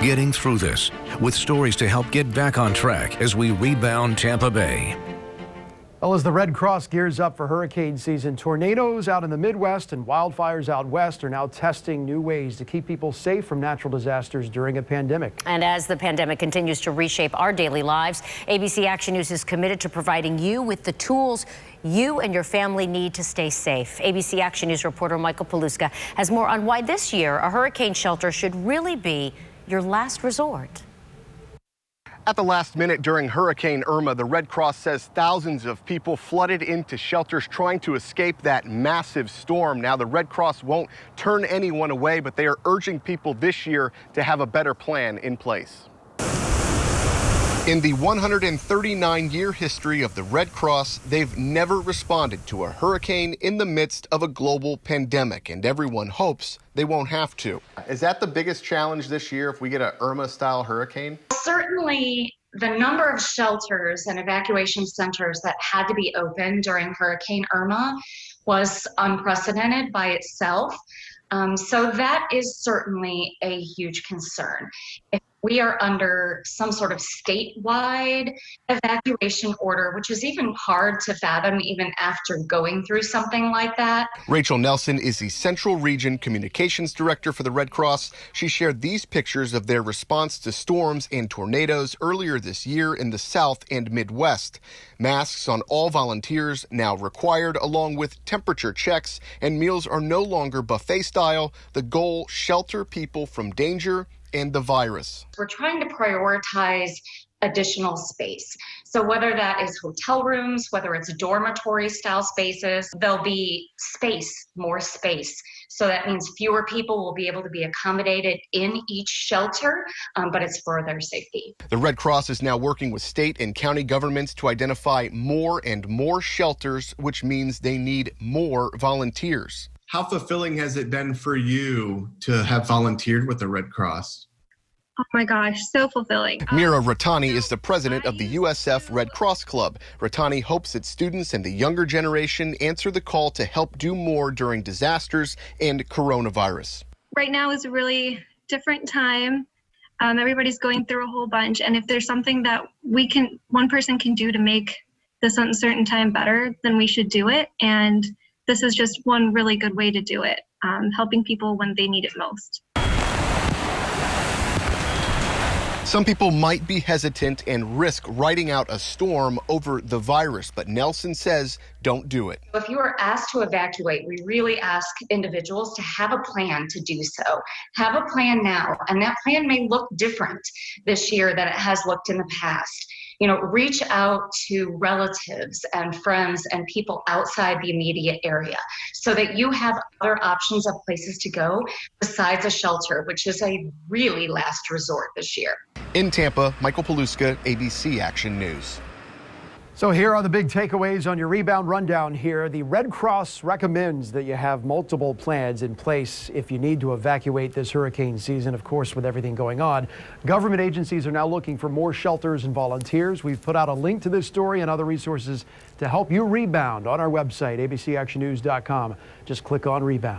getting through this with stories to help get back on track as we rebound Tampa Bay. Well, as the Red Cross gears up for hurricane season, tornadoes out in the Midwest and wildfires out west are now testing new ways to keep people safe from natural disasters during a pandemic. And as the pandemic continues to reshape our daily lives, ABC Action News is committed to providing you with the tools you and your family need to stay safe. ABC Action News reporter Michael Paluska has more on why this year a hurricane shelter should really be your last resort. At the last minute during Hurricane Irma, the Red Cross says thousands of people flooded into shelters trying to escape that massive storm. Now, the Red Cross won't turn anyone away, but they are urging people this year to have a better plan in place. In the 139-year history of the Red Cross, they've never responded to a hurricane in the midst of a global pandemic, and everyone hopes they won't have to. Is that the biggest challenge this year if we get an Irma-style hurricane? Certainly, the number of shelters and evacuation centers that had to be open during Hurricane Irma was unprecedented by itself. So that is certainly a huge concern. If we are under some sort of statewide evacuation order, which is even hard to fathom even after going through something like that. Rachel Nelson is the Central Region Communications Director for the Red Cross. She shared these pictures of their response to storms and tornadoes earlier this year in the South and Midwest. Masks on all volunteers now required, along with temperature checks, and meals are no longer buffet style. The goal, shelter people from danger and the virus. We're trying to prioritize additional space. So whether that is hotel rooms, whether it's dormitory style spaces, there'll be space, more space. So that means fewer people will be able to be accommodated in each shelter, but it's for their safety. The Red Cross is now working with state and county governments to identify more and more shelters, which means they need more volunteers. How fulfilling has it been for you to have volunteered with the Red Cross? Oh my gosh, so fulfilling. Mira Ratani is the president of the USF Red Cross Club. Ratani hopes that students and the younger generation answer the call to help do more during disasters and coronavirus. Right now is a really different time. Everybody's going through a whole bunch, and if there's something that one person can do to make this uncertain time better, then we should do it. And this is just one really good way to do it, helping people when they need it most. Some people might be hesitant and risk riding out a storm over the virus, but Nelson says don't do it. If you are asked to evacuate, we really ask individuals to have a plan to do so. Have a plan now, and that plan may look different this year than it has looked in the past. You know, reach out to relatives and friends and people outside the immediate area so that you have other options of places to go besides a shelter, which is a really last resort this year. In Tampa, Michael Paluska, ABC Action News. So here are the big takeaways on your rebound rundown here. The Red Cross recommends that you have multiple plans in place if you need to evacuate this hurricane season, of course, with everything going on. Government agencies are now looking for more shelters and volunteers. We've put out a link to this story and other resources to help you rebound on our website, abcactionnews.com. Just click on Rebound.